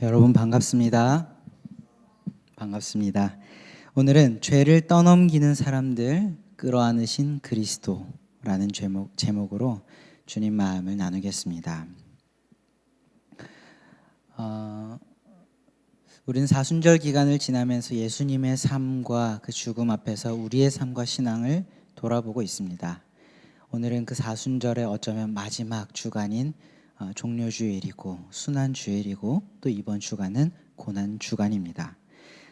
여러분 반갑습니다. 반갑습니다. 오늘은 죄를 떠넘기는 사람들 끌어안으신 그리스도라는 제목으로 주님 마음을 나누겠습니다. 우리는 사순절 기간을 지나면서 예수님의 삶과 그 죽음 앞에서 우리의 삶과 신앙을 돌아보고 있습니다. 오늘은 그 사순절의 어쩌면 마지막 주간인 종료주일이고 순환주일이고 또 이번 주간은 고난주간입니다.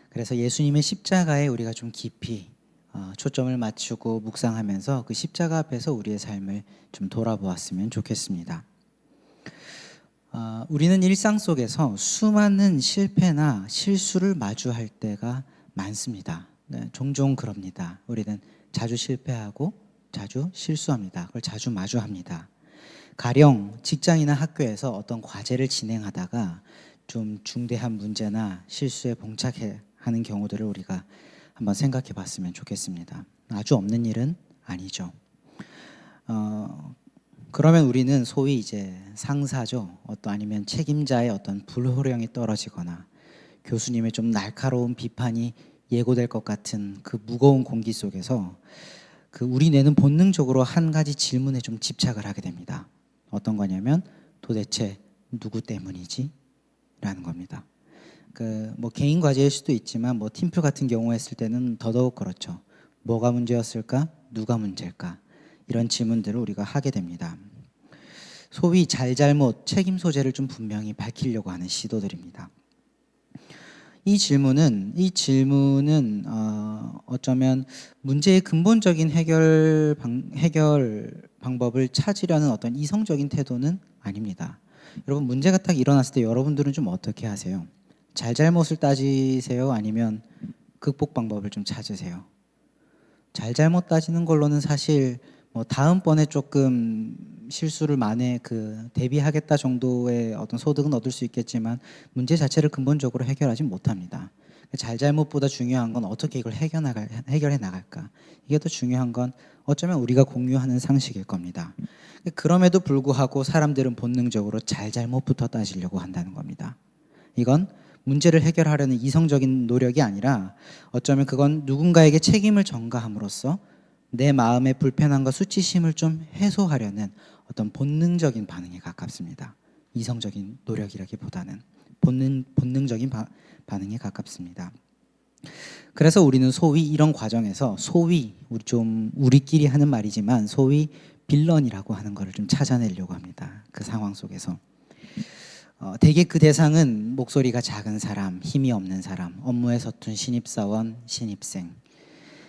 그래서 예수님의 십자가에 우리가 좀 깊이 초점을 맞추고 묵상하면서 그 십자가 앞에서 우리의 삶을 좀 돌아보았으면 좋겠습니다. 우리는 일상 속에서 수많은 실패나 실수를 마주할 때가 많습니다. 네, 종종 그럽니다. 우리는 자주 실패하고 자주 실수합니다. 그걸 자주 마주합니다. 가령 직장이나 학교에서 어떤 과제를 진행하다가 좀 중대한 문제나 실수에 봉착하는 경우들을 우리가 한번 생각해 봤으면 좋겠습니다. 아주 없는 일은 아니죠. 그러면 우리는 소위 이제 상사죠. 아니면 책임자의 어떤 불호령이 떨어지거나 교수님의 좀 날카로운 비판이 예고될 것 같은 그 무거운 공기 속에서 우리 뇌는 본능적으로 한 가지 질문에 좀 집착을 하게 됩니다. 어떤 거냐면 도대체 누구 때문이지? 라는 겁니다. 뭐 개인 과제일 수도 있지만 뭐 팀플 같은 경우 했을 때는 더더욱 그렇죠. 뭐가 문제였을까? 누가 문제일까? 이런 질문들을 우리가 하게 됩니다. 소위 잘잘못, 책임 소재를 좀 분명히 밝히려고 하는 시도들입니다. 이 질문은 어쩌면 문제의 근본적인 해결 방법을 찾으려는 어떤 이성적인 태도는 아닙니다. 여러분, 문제가 딱 일어났을 때 여러분들은 좀 어떻게 하세요? 잘잘못을 따지세요? 아니면 극복 방법을 좀 찾으세요? 잘잘못 따지는 걸로는 사실 뭐 다음번에 조금 실수를 만에 대비하겠다 정도의 어떤 소득은 얻을 수 있겠지만 문제 자체를 근본적으로 해결하지 못합니다. 잘잘못보다 중요한 건 어떻게 이걸 해결해 나갈까. 이게 더 중요한 건 어쩌면 우리가 공유하는 상식일 겁니다. 그럼에도 불구하고 사람들은 본능적으로 잘잘못부터 따지려고 한다는 겁니다. 이건 문제를 해결하려는 이성적인 노력이 아니라 어쩌면 그건 누군가에게 책임을 전가함으로써 내 마음의 불편함과 수치심을 좀 해소하려는 어떤 본능적인 반응에 가깝습니다. 이성적인 노력이라기보다는 본능적인 반응에 가깝습니다. 그래서 우리는 소위 이런 과정에서 우리끼리 하는 말이지만 소위 빌런이라고 하는 것을 좀 찾아내려고 합니다. 그 상황 속에서 대개 그 대상은 목소리가 작은 사람, 힘이 없는 사람, 업무에 서툰 신입사원, 신입생,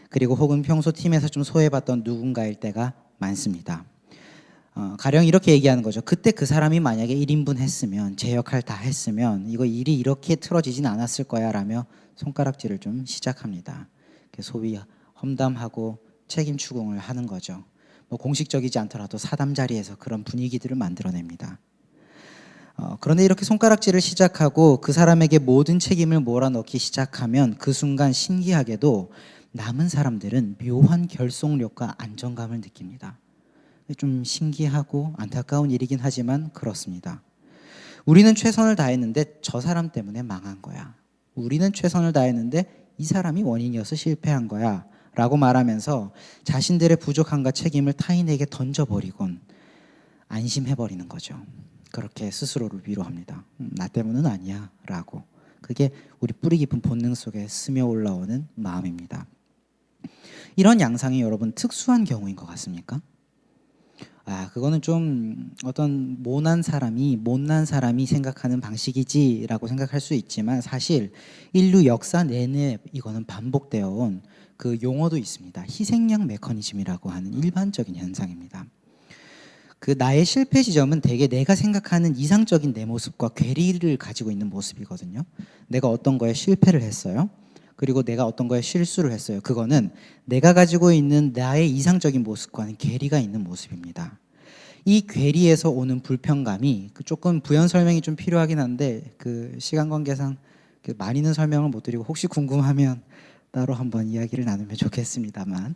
그리고 혹은 평소 팀에서 좀 소외받던 누군가일 때가 많습니다. 가령 이렇게 얘기하는 거죠. 그때 그 사람이 만약에 1인분 했으면, 제 역할 다 했으면 이거 일이 이렇게 틀어지진 않았을 거야 라며 손가락질을 좀 시작합니다. 소위 험담하고 책임 추궁을 하는 거죠. 뭐 공식적이지 않더라도 사담 자리에서 그런 분위기들을 만들어냅니다. 그런데 이렇게 손가락질을 시작하고 그 사람에게 모든 책임을 몰아넣기 시작하면 그 순간 신기하게도 남은 사람들은 묘한 결속력과 안정감을 느낍니다. 좀 신기하고 안타까운 일이긴 하지만 그렇습니다. 우리는 최선을 다했는데 저 사람 때문에 망한 거야. 우리는 최선을 다했는데 이 사람이 원인이어서 실패한 거야 라고 말하면서 자신들의 부족함과 책임을 타인에게 던져버리곤 안심해버리는 거죠. 그렇게 스스로를 위로합니다. 나 때문은 아니야 라고. 그게 우리 뿌리 깊은 본능 속에 스며 올라오는 마음입니다. 이런 양상이 여러분 특수한 경우인 것 같습니까? 그거는 좀 어떤 못난 사람이 생각하는 방식이지라고 생각할 수 있지만 사실 인류 역사 내내 이거는 반복되어 온 그 용어도 있습니다. 희생양 메커니즘이라고 하는 일반적인 현상입니다. 나의 실패 지점은 대개 내가 생각하는 이상적인 내 모습과 괴리를 가지고 있는 모습이거든요. 내가 어떤 거에 실패를 했어요. 그리고 내가 어떤 거에 실수를 했어요. 그거는 내가 가지고 있는 나의 이상적인 모습과는 괴리가 있는 모습입니다. 이 괴리에서 오는 불편감이 조금 부연 설명이 좀 필요하긴 한데 시간 관계상 많이는 설명을 못 드리고 혹시 궁금하면 따로 한번 이야기를 나누면 좋겠습니다만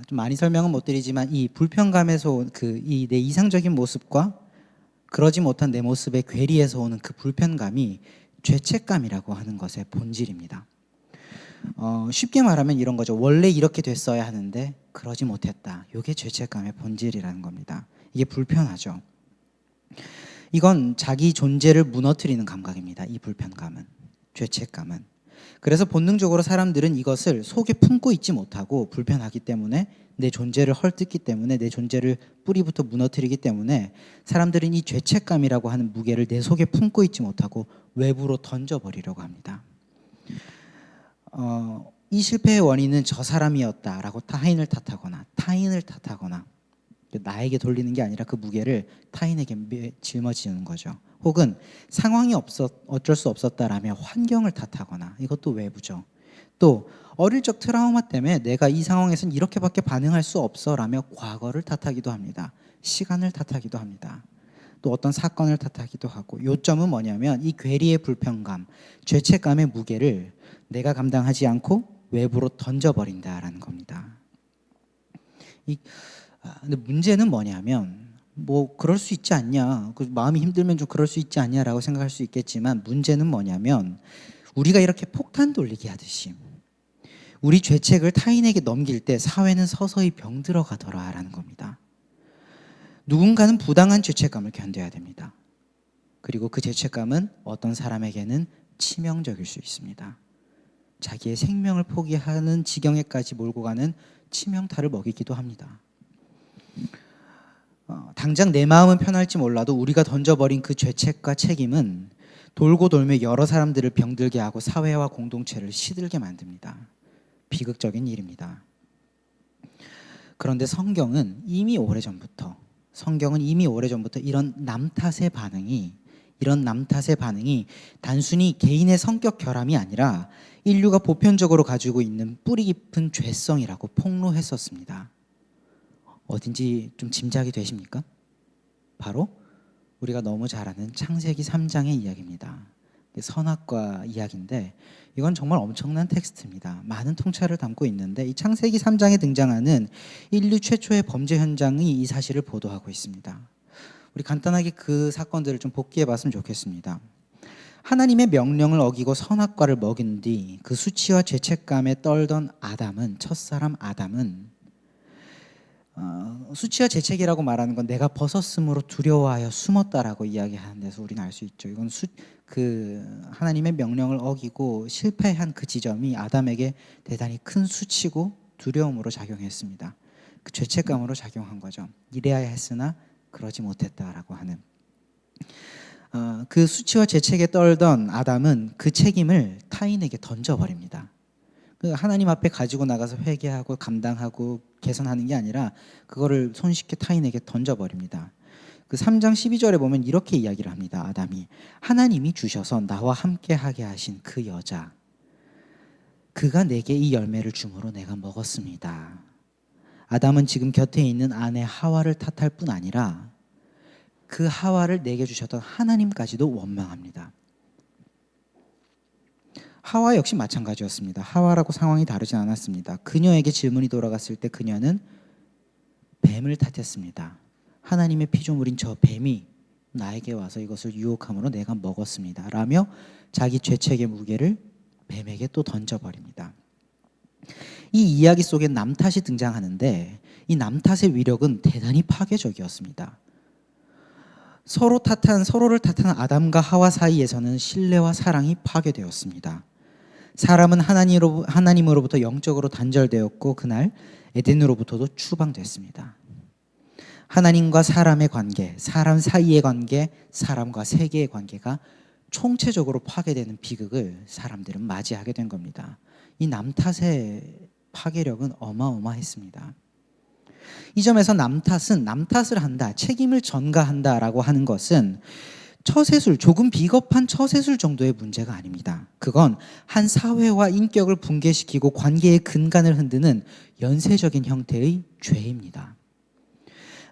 좀 많이 설명은 못 드리지만 이 불편감에서 이 내 이상적인 모습과 그러지 못한 내 모습의 괴리에서 오는 그 불편감이 죄책감이라고 하는 것의 본질입니다. 쉽게 말하면 이런 거죠. 원래 이렇게 됐어야 하는데 그러지 못했다. 이게 죄책감의 본질이라는 겁니다. 이게 불편하죠. 이건 자기 존재를 무너뜨리는 감각입니다. 이 불편감은, 죄책감은. 그래서 본능적으로 사람들은 이것을 속에 품고 있지 못하고, 불편하기 때문에, 내 존재를 헐뜯기 때문에, 내 존재를 뿌리부터 무너뜨리기 때문에 사람들은 이 죄책감이라고 하는 무게를 내 속에 품고 있지 못하고 외부로 던져버리려고 합니다. 이 실패의 원인은 저 사람이었다라고 타인을 탓하거나 나에게 돌리는 게 아니라 그 무게를 타인에게 짊어지는 거죠. 혹은 상황이 어쩔 수 없었다라며 환경을 탓하거나, 이것도 외부죠. 또 어릴 적 트라우마 때문에 내가 이 상황에서는 이렇게밖에 반응할 수 없어라며 과거를 탓하기도 합니다. 시간을 탓하기도 합니다. 또 어떤 사건을 탓하기도 하고, 요점은 뭐냐면 이 괴리의 불편감, 죄책감의 무게를 내가 감당하지 않고 외부로 던져버린다라는 겁니다. 근데 문제는 뭐냐면, 뭐 그럴 수 있지 않냐, 마음이 힘들면 좀 그럴 수 있지 않냐라고 생각할 수 있겠지만, 문제는 뭐냐면 우리가 이렇게 폭탄 돌리기 하듯이 우리 죄책을 타인에게 넘길 때 사회는 서서히 병들어 가더라라는 겁니다. 누군가는 부당한 죄책감을 견뎌야 됩니다. 그리고 그 죄책감은 어떤 사람에게는 치명적일 수 있습니다. 자기의 생명을 포기하는 지경에까지 몰고 가는 치명타를 먹이기도 합니다. 당장 내 마음은 편할지 몰라도 우리가 던져버린 그 죄책과 책임은 돌고 돌며 여러 사람들을 병들게 하고 사회와 공동체를 시들게 만듭니다. 비극적인 일입니다. 그런데 성경은 이미 오래전부터 이런 남 탓의 반응이 단순히 개인의 성격 결함이 아니라 인류가 보편적으로 가지고 있는 뿌리 깊은 죄성이라고 폭로했었습니다. 어딘지 좀 짐작이 되십니까? 바로 우리가 너무 잘 아는 창세기 3장의 이야기입니다. 선악과 이야기인데, 이건 정말 엄청난 텍스트입니다. 많은 통찰을 담고 있는데, 이 창세기 3장에 등장하는 인류 최초의 범죄 현장이 이 사실을 보도하고 있습니다. 우리 간단하게 그 사건들을 좀 복기해 봤으면 좋겠습니다. 하나님의 명령을 어기고 선악과를 먹인 뒤 그 수치와 죄책감에 떨던 첫사람 아담은, 수치와 죄책이라고 말하는 건 내가 벗었으므로 두려워하여 숨었다라고 이야기하는 데서 우리는 알 수 있죠. 이건 하나님의 명령을 어기고 실패한 그 지점이 아담에게 대단히 큰 수치고 두려움으로 작용했습니다. 그 죄책감으로 작용한 거죠. 이래야 했으나 그러지 못했다라고 하는. 그 수치와 죄책에 떨던 아담은 그 책임을 타인에게 던져버립니다. 하나님 앞에 가지고 나가서 회개하고 감당하고 개선하는 게 아니라 그거를 손쉽게 타인에게 던져버립니다. 그 3장 12절에 보면 이렇게 이야기를 합니다. 아담이 하나님이 주셔서 나와 함께 하게 하신 그 여자, 그가 내게 이 열매를 주므로 내가 먹었습니다. 아담은 지금 곁에 있는 아내 하와를 탓할 뿐 아니라 그 하와를 내게 주셨던 하나님까지도 원망합니다. 하와 역시 마찬가지였습니다. 하와라고 상황이 다르지 않았습니다. 그녀에게 질문이 돌아갔을 때 그녀는 뱀을 탓했습니다. 하나님의 피조물인 저 뱀이 나에게 와서 이것을 유혹함으로 내가 먹었습니다. 라며 자기 죄책의 무게를 뱀에게 또 던져버립니다. 이 이야기 속에 남 탓이 등장하는데, 이 남 탓의 위력은 대단히 파괴적이었습니다. 서로를 탓하는 아담과 하와 사이에서는 신뢰와 사랑이 파괴되었습니다. 사람은 하나님으로부터 영적으로 단절되었고, 그날 에덴으로부터도 추방됐습니다. 하나님과 사람의 관계, 사람 사이의 관계, 사람과 세계의 관계가 총체적으로 파괴되는 비극을 사람들은 맞이하게 된 겁니다. 이 남 탓의 파괴력은 어마어마했습니다. 이 점에서 남 탓을 한다, 책임을 전가한다라고 하는 것은 조금 비겁한 처세술 정도의 문제가 아닙니다. 그건 한 사회와 인격을 붕괴시키고 관계의 근간을 흔드는 연쇄적인 형태의 죄입니다.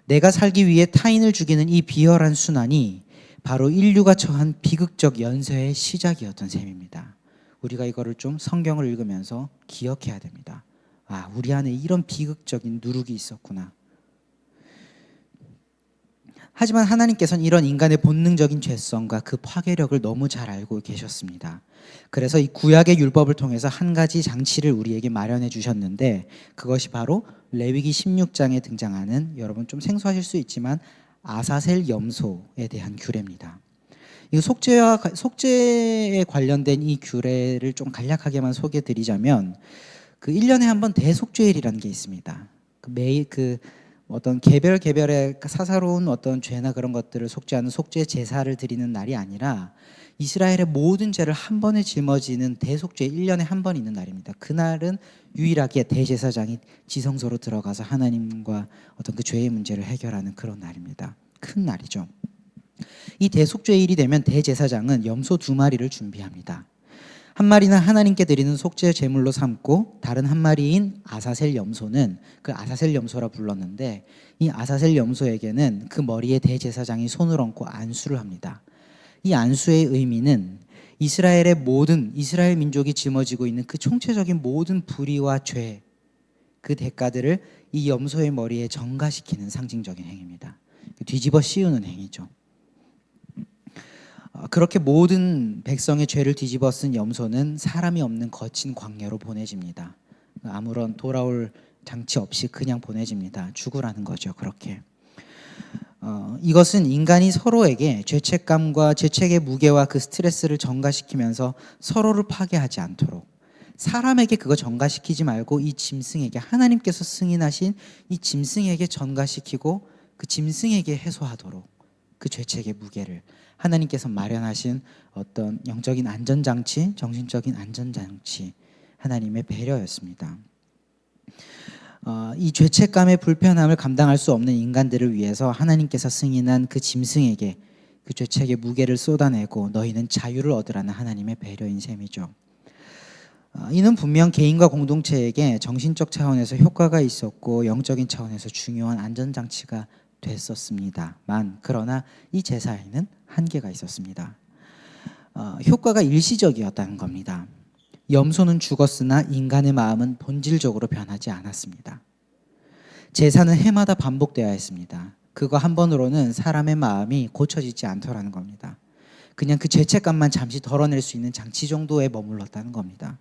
내가 살기 위해 타인을 죽이는 이 비열한 순환이 바로 인류가 처한 비극적 연쇄의 시작이었던 셈입니다. 우리가 이거를 좀 성경을 읽으면서 기억해야 됩니다. 우리 안에 이런 비극적인 누룩이 있었구나. 하지만 하나님께서는 이런 인간의 본능적인 죄성과 그 파괴력을 너무 잘 알고 계셨습니다. 그래서 이 구약의 율법을 통해서 한 가지 장치를 우리에게 마련해 주셨는데, 그것이 바로 레위기 16장에 등장하는, 여러분 좀 생소하실 수 있지만 아사셀 염소에 대한 규례입니다. 이 속죄에 관련된 이 규례를 좀 간략하게만 소개해 드리자면, 그 1년에 한 번 대속죄일이라는 게 있습니다. 매일 어떤 개별의 사사로운 어떤 죄나 그런 것들을 속죄하는 속죄 제사를 드리는 날이 아니라 이스라엘의 모든 죄를 한 번에 짊어지는 대속죄 1년에 한 번 있는 날입니다. 그날은 유일하게 대제사장이 지성소로 들어가서 하나님과 어떤 그 죄의 문제를 해결하는 그런 날입니다. 큰 날이죠. 이 대속죄일이 되면 대제사장은 염소 2마리를 준비합니다. 한 마리는 하나님께 드리는 속죄 제물로 삼고, 다른 한 마리인 아사셀 염소는, 그 아사셀 염소라 불렀는데, 이 아사셀 염소에게는 그 머리에 대제사장이 손을 얹고 안수를 합니다. 이 안수의 의미는 이스라엘 민족이 짊어지고 있는 그 총체적인 모든 불의와 죄, 그 대가들을 이 염소의 머리에 전가시키는 상징적인 행위입니다. 뒤집어 씌우는 행위죠. 그렇게 모든 백성의 죄를 뒤집어 쓴 염소는 사람이 없는 거친 광야로 보내집니다. 아무런 돌아올 장치 없이 그냥 보내집니다. 죽으라는 거죠. 그렇게. 이것은 인간이 서로에게 죄책감과 죄책의 무게와 그 스트레스를 전가시키면서 서로를 파괴하지 않도록, 사람에게 그거 전가시키지 말고 이 짐승에게, 하나님께서 승인하신 이 짐승에게 전가시키고 그 짐승에게 해소하도록, 그 죄책의 무게를 하나님께서 마련하신 어떤 영적인 안전장치, 정신적인 안전장치, 하나님의 배려였습니다. 이 죄책감의 불편함을 감당할 수 없는 인간들을 위해서 하나님께서 승인한 그 짐승에게 그 죄책의 무게를 쏟아내고 너희는 자유를 얻으라는 하나님의 배려인 셈이죠. 이는 분명 개인과 공동체에게 정신적 차원에서 효과가 있었고 영적인 차원에서 중요한 안전장치가 됐었습니다만, 그러나 이 제사에는 한계가 있었습니다. 효과가 일시적이었다는 겁니다. 염소는 죽었으나 인간의 마음은 본질적으로 변하지 않았습니다. 제사는 해마다 반복되어야 했습니다. 그거 한 번으로는 사람의 마음이 고쳐지지 않더라는 겁니다. 그냥 그 죄책감만 잠시 덜어낼 수 있는 장치 정도에 머물렀다는 겁니다.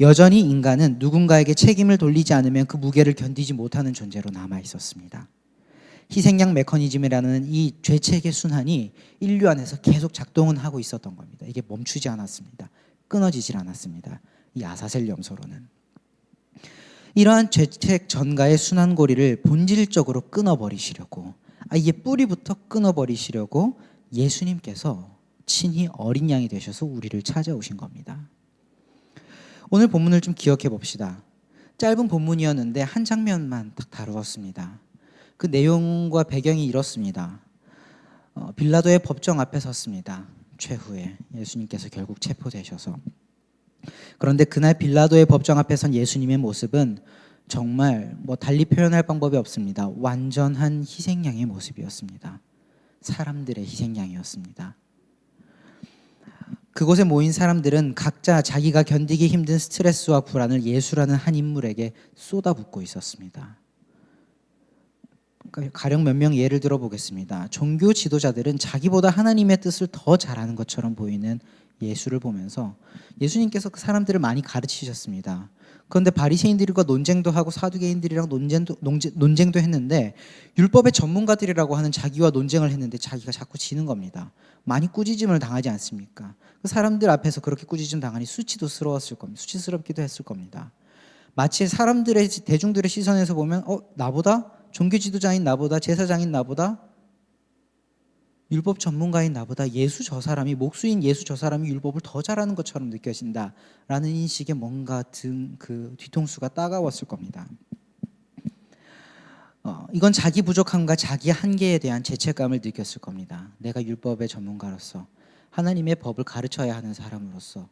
여전히 인간은 누군가에게 책임을 돌리지 않으면 그 무게를 견디지 못하는 존재로 남아 있었습니다. 희생양 메커니즘이라는 이 죄책의 순환이 인류 안에서 계속 작동은 하고 있었던 겁니다. 이게 멈추지 않았습니다. 끊어지질 않았습니다. 이 아사셀 염소로는. 이러한 죄책 전가의 순환고리를 본질적으로 끊어버리시려고, 이게 뿌리부터 끊어버리시려고 예수님께서 친히 어린 양이 되셔서 우리를 찾아오신 겁니다. 오늘 본문을 좀 기억해 봅시다. 짧은 본문이었는데 한 장면만 딱 다루었습니다. 그 내용과 배경이 이렇습니다. 빌라도의 법정 앞에 섰습니다. 최후에 예수님께서 결국 체포되셔서. 그런데 그날 빌라도의 법정 앞에 선 예수님의 모습은 정말 달리 표현할 방법이 없습니다. 완전한 희생양의 모습이었습니다. 사람들의 희생양이었습니다. 그곳에 모인 사람들은 각자 자기가 견디기 힘든 스트레스와 불안을 예수라는 한 인물에게 쏟아붓고 있었습니다. 가령 몇 명 예를 들어 보겠습니다. 종교 지도자들은 자기보다 하나님의 뜻을 더 잘하는 것처럼 보이는 예수를 보면서 예수님께서 그 사람들을 많이 가르치셨습니다. 그런데 바리새인들과 논쟁도 하고 사두개인들이랑 논쟁도 했는데, 율법의 전문가들이라고 하는 자기와 논쟁을 했는데 자기가 자꾸 지는 겁니다. 많이 꾸짖음을 당하지 않습니까? 그 사람들 앞에서 그렇게 꾸짖음 당하니 수치스러웠을 겁니다. 수치스럽기도 했을 겁니다. 마치 대중들의 시선에서 보면 나보다, 종교 지도자인 나보다, 제사장인 나보다, 율법 전문가인 나보다 목수인 예수 저 사람이 율법을 더 잘하는 것처럼 느껴진다라는 인식에 뭔가 그 뒤통수가 따가웠을 겁니다. 이건 자기 부족함과 자기 한계에 대한 죄책감을 느꼈을 겁니다. 내가 율법의 전문가로서, 하나님의 법을 가르쳐야 하는 사람으로서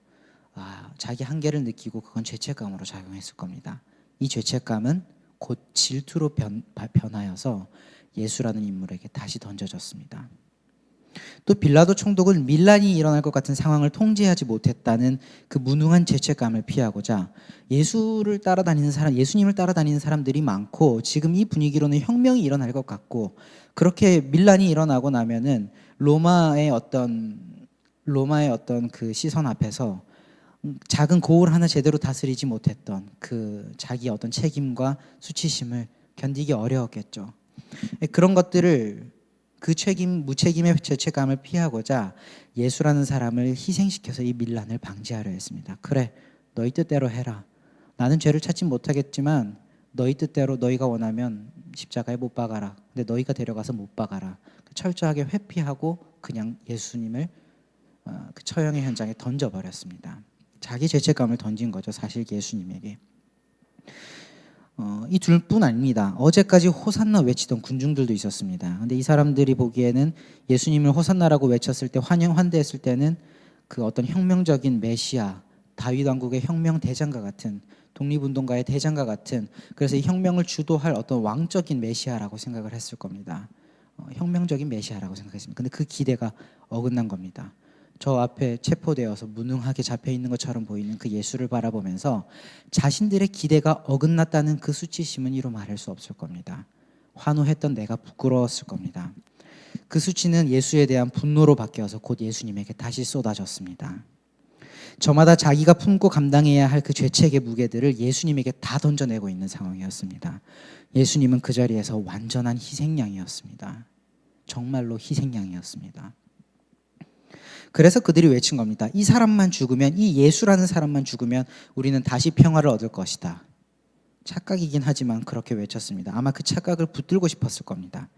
자기 한계를 느끼고 그건 죄책감으로 작용했을 겁니다. 이 죄책감은 곧 질투로 변하여서 예수라는 인물에게 다시 던져졌습니다. 또 빌라도 총독은 밀란이 일어날 것 같은 상황을 통제하지 못했다는 그 무능한 죄책감을 피하고자 예수님을 따라다니는 사람들이 많고 지금 이 분위기로는 혁명이 일어날 것 같고 그렇게 밀란이 일어나고 나면은 로마의 어떤 그 시선 앞에서 작은 고을 하나 제대로 다스리지 못했던 그 자기의 어떤 책임과 수치심을 견디기 어려웠겠죠. 그런 것들을 그 무책임의 죄책감을 피하고자 예수라는 사람을 희생시켜서 이 밀란을 방지하려 했습니다. 그래, 너희 뜻대로 해라. 나는 죄를 찾지 못하겠지만 너희 뜻대로 너희가 원하면 십자가에 못 박아라. 근데 너희가 데려가서 못 박아라. 철저하게 회피하고 그냥 예수님을 그 처형의 현장에 던져버렸습니다. 자기 죄책감을 던진 거죠, 사실 예수님에게. 이 둘뿐 아닙니다. 어제까지 호산나 외치던 군중들도 있었습니다. 근데 이 사람들이 보기에는 예수님을 호산나라고 외쳤을 때 환대했을 때는 그 어떤 혁명적인 메시아, 다윗 왕국의 혁명 대장과 같은, 독립운동가의 대장과 같은, 그래서 이 혁명을 주도할 어떤 왕적인 메시아라고 생각을 했을 겁니다. 혁명적인 메시아라고 생각했습니다. 근데 그 기대가 어긋난 겁니다. 저 앞에 체포되어서 무능하게 잡혀 있는 것처럼 보이는 그 예수를 바라보면서 자신들의 기대가 어긋났다는 그 수치심은 이루 말할 수 없을 겁니다. 환호했던 내가 부끄러웠을 겁니다. 그 수치는 예수에 대한 분노로 바뀌어서 곧 예수님에게 다시 쏟아졌습니다. 저마다 자기가 품고 감당해야 할 그 죄책의 무게들을 예수님에게 다 던져내고 있는 상황이었습니다. 예수님은 그 자리에서 완전한 희생양이었습니다. 정말로 희생양이었습니다. 그래서 그들이 외친 겁니다. 이 사람만 죽으면, 이 예수라는 사람만 죽으면 우리는 다시 평화를 얻을 것이다. 착각이긴 하지만 그렇게 외쳤습니다. 아마 그 착각을 붙들고 싶었을 겁니다.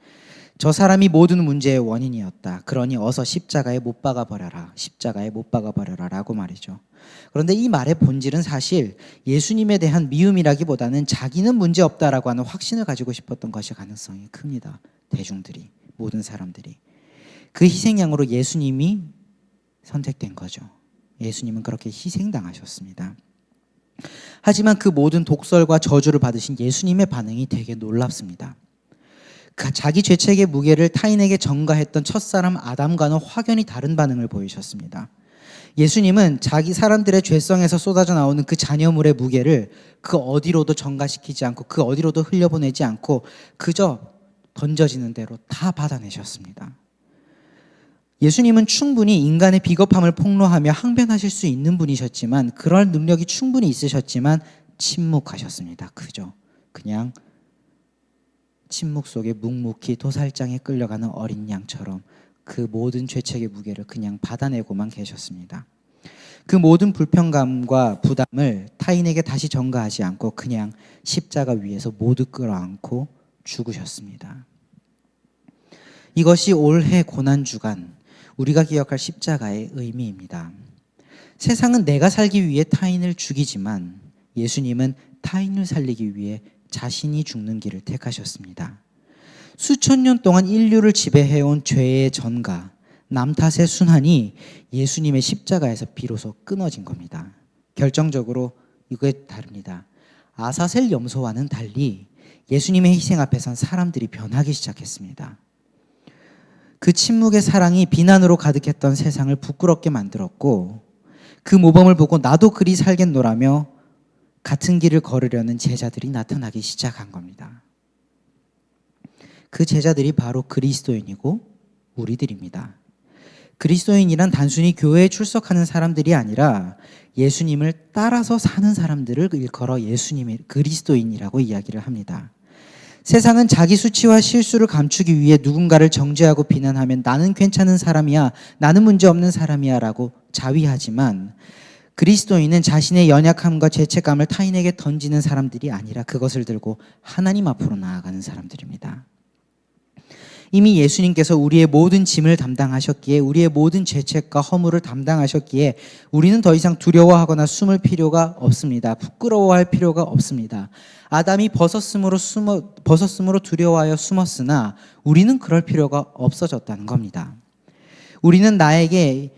저 사람이 모든 문제의 원인이었다. 그러니 어서 십자가에 못 박아버려라. 십자가에 못 박아버려라 라고 말이죠. 그런데 이 말의 본질은 사실 예수님에 대한 미움이라기보다는 자기는 문제없다라고 하는 확신을 가지고 싶었던 것이 가능성이 큽니다. 대중들이, 모든 사람들이. 그 희생양으로 예수님이 선택된 거죠. 예수님은 그렇게 희생당하셨습니다. 하지만 그 모든 독설과 저주를 받으신 예수님의 반응이 되게 놀랍습니다. 자기 죄책의 무게를 타인에게 전가했던 첫사람 아담과는 확연히 다른 반응을 보이셨습니다. 예수님은 자기 사람들의 죄성에서 쏟아져 나오는 그 잔여물의 무게를 그 어디로도 전가시키지 않고 그 어디로도 흘려보내지 않고 그저 던져지는 대로 다 받아내셨습니다. 예수님은 충분히 인간의 비겁함을 폭로하며 항변하실 수 있는 분이셨지만 그럴 능력이 충분히 있으셨지만 침묵하셨습니다. 그죠? 그냥 침묵 속에 묵묵히 도살장에 끌려가는 어린 양처럼 그 모든 죄책의 무게를 그냥 받아내고만 계셨습니다. 그 모든 불평감과 부담을 타인에게 다시 전가하지 않고 그냥 십자가 위에서 모두 끌어안고 죽으셨습니다. 이것이 올해 고난주간 우리가 기억할 십자가의 의미입니다. 세상은 내가 살기 위해 타인을 죽이지만 예수님은 타인을 살리기 위해 자신이 죽는 길을 택하셨습니다. 수천 년 동안 인류를 지배해온 죄의 전가, 남 탓의 순환이 예수님의 십자가에서 비로소 끊어진 겁니다. 결정적으로 이게 다릅니다. 아사셀 염소와는 달리 예수님의 희생 앞에선 사람들이 변하기 시작했습니다. 그 침묵의 사랑이 비난으로 가득했던 세상을 부끄럽게 만들었고 그 모범을 보고 나도 그리 살겠노라며 같은 길을 걸으려는 제자들이 나타나기 시작한 겁니다. 그 제자들이 바로 그리스도인이고 우리들입니다. 그리스도인이란 단순히 교회에 출석하는 사람들이 아니라 예수님을 따라서 사는 사람들을 일컬어 예수님의 그리스도인이라고 이야기를 합니다. 세상은 자기 수치와 실수를 감추기 위해 누군가를 정죄하고 비난하면 나는 괜찮은 사람이야, 나는 문제없는 사람이야 라고 자위하지만 그리스도인은 자신의 연약함과 죄책감을 타인에게 던지는 사람들이 아니라 그것을 들고 하나님 앞으로 나아가는 사람들입니다. 이미 예수님께서 우리의 모든 짐을 담당하셨기에 우리의 모든 죄책과 허물을 담당하셨기에 우리는 더 이상 두려워하거나 숨을 필요가 없습니다. 부끄러워할 필요가 없습니다. 아담이 벗었으므로 두려워하여 숨었으나 우리는 그럴 필요가 없어졌다는 겁니다. 우리는 나에게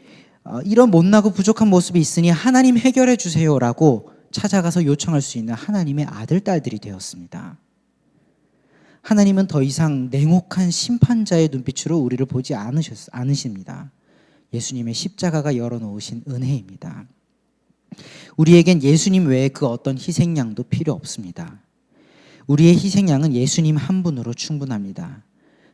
이런 못나고 부족한 모습이 있으니 하나님 해결해 주세요라고 찾아가서 요청할 수 있는 하나님의 아들, 딸들이 되었습니다. 하나님은 더 이상 냉혹한 심판자의 눈빛으로 우리를 보지 않으십니다. 예수님의 십자가가 열어놓으신 은혜입니다. 우리에겐 예수님 외에 그 어떤 희생양도 필요 없습니다. 우리의 희생양은 예수님 한 분으로 충분합니다.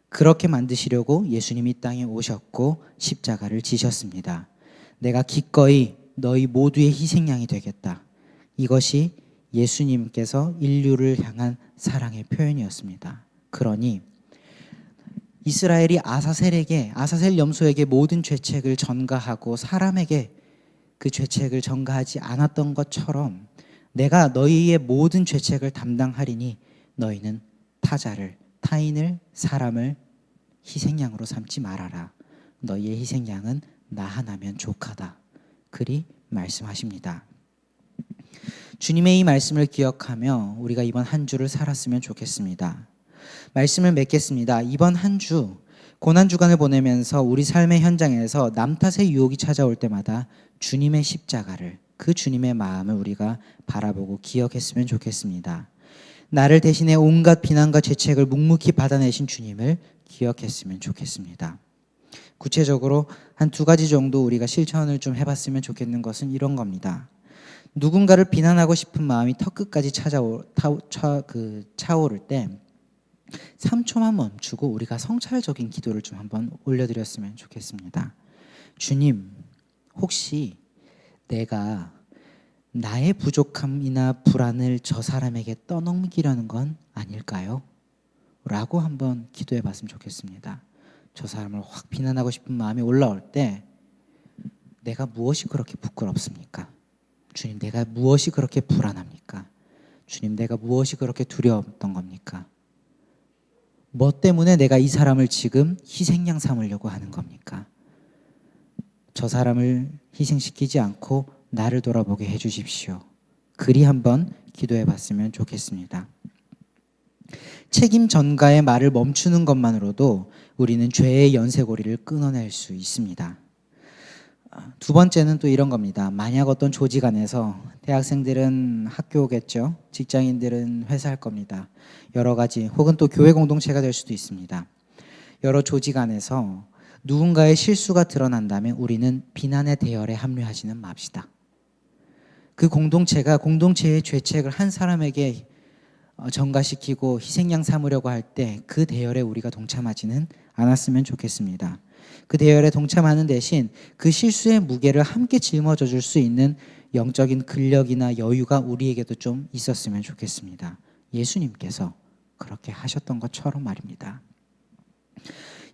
그렇게 만드시려고 예수님이 땅에 오셨고 십자가를 지셨습니다. 내가 기꺼이 너희 모두의 희생양이 되겠다. 이것이 예수님께서 인류를 향한 사랑의 표현이었습니다. 그러니 이스라엘이 아사셀 염소에게 모든 죄책을 전가하고 사람에게 그 죄책을 전가하지 않았던 것처럼 내가 너희의 모든 죄책을 담당하리니 너희는 타인을, 사람을 희생양으로 삼지 말아라. 너희의 희생양은 나 하나면 족하다. 그리 말씀하십니다. 주님의 이 말씀을 기억하며 우리가 이번 한 주를 살았으면 좋겠습니다. 말씀을 맺겠습니다. 이번 한 주 고난주간을 보내면서 우리 삶의 현장에서 남 탓의 유혹이 찾아올 때마다 주님의 십자가를, 그 주님의 마음을 우리가 바라보고 기억했으면 좋겠습니다. 나를 대신해 온갖 비난과 죄책을 묵묵히 받아내신 주님을 기억했으면 좋겠습니다. 구체적으로 한 2가지 정도 우리가 실천을 좀 해봤으면 좋겠는 것은 이런 겁니다. 누군가를 비난하고 싶은 마음이 턱끝까지 차오를 때 3초만 멈추고 우리가 성찰적인 기도를 좀 한번 올려드렸으면 좋겠습니다. 주님, 혹시 내가 나의 부족함이나 불안을 저 사람에게 떠넘기려는 건 아닐까요? 라고 한번 기도해 봤으면 좋겠습니다. 저 사람을 확 비난하고 싶은 마음이 올라올 때 내가 무엇이 그렇게 부끄럽습니까? 주님, 내가 무엇이 그렇게 불안합니까? 주님, 내가 무엇이 그렇게 두려웠던 겁니까? 뭐 때문에 내가 이 사람을 지금 희생양 삼으려고 하는 겁니까? 저 사람을 희생시키지 않고 나를 돌아보게 해주십시오. 그리 한번 기도해 봤으면 좋겠습니다. 책임 전가의 말을 멈추는 것만으로도 우리는 죄의 연쇄고리를 끊어낼 수 있습니다. 2번째는 또 이런 겁니다. 만약 어떤 조직 안에서 대학생들은 학교겠죠. 직장인들은 회사일 겁니다. 여러 가지 혹은 또 교회 공동체가 될 수도 있습니다. 여러 조직 안에서 누군가의 실수가 드러난다면 우리는 비난의 대열에 합류하지는 맙시다. 그 공동체가 공동체의 죄책을 한 사람에게 전가시키고 희생양 삼으려고 할 때 그 대열에 우리가 동참하지는 않았으면 좋겠습니다. 그 대열에 동참하는 대신 그 실수의 무게를 함께 짊어져 줄 수 있는 영적인 근력이나 여유가 우리에게도 좀 있었으면 좋겠습니다. 예수님께서 그렇게 하셨던 것처럼 말입니다.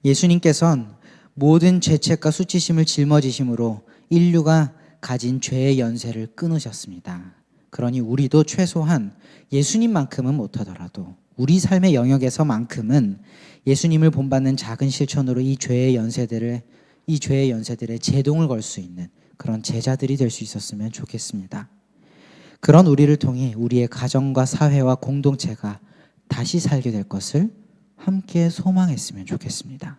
예수님께서는 모든 죄책과 수치심을 짊어지심으로 인류가 가진 죄의 연쇄를 끊으셨습니다. 그러니 우리도 최소한 예수님만큼은 못하더라도 우리 삶의 영역에서만큼은 예수님을 본받는 작은 실천으로 이 죄의 연쇄들의 제동을 걸 수 있는 그런 제자들이 될 수 있었으면 좋겠습니다. 그런 우리를 통해 우리의 가정과 사회와 공동체가 다시 살게 될 것을 함께 소망했으면 좋겠습니다.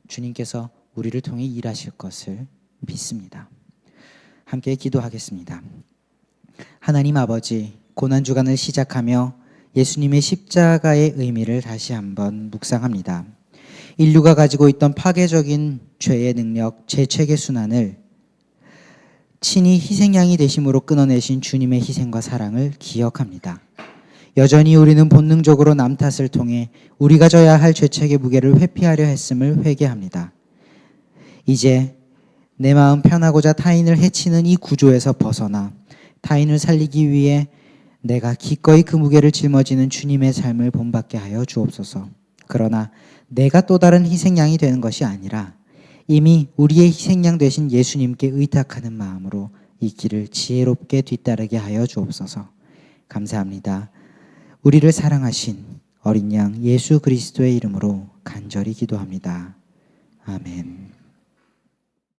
주님께서 우리를 통해 일하실 것을 믿습니다. 함께 기도하겠습니다. 하나님 아버지, 고난주간을 시작하며 예수님의 십자가의 의미를 다시 한번 묵상합니다. 인류가 가지고 있던 파괴적인 죄의 능력, 죄책의 순환을 친히 희생양이 되심으로 끊어내신 주님의 희생과 사랑을 기억합니다. 여전히 우리는 본능적으로 남 탓을 통해 우리가 져야 할 죄책의 무게를 회피하려 했음을 회개합니다. 이제 내 마음 편하고자 타인을 해치는 이 구조에서 벗어나 타인을 살리기 위해 내가 기꺼이 그 무게를 짊어지는 주님의 삶을 본받게 하여 주옵소서. 그러나 내가 또 다른 희생양이 되는 것이 아니라 이미 우리의 희생양 되신 예수님께 의탁하는 마음으로 이 길을 지혜롭게 뒤따르게 하여 주옵소서. 감사합니다. 우리를 사랑하신 어린 양 예수 그리스도의 이름으로 간절히 기도합니다. 아멘.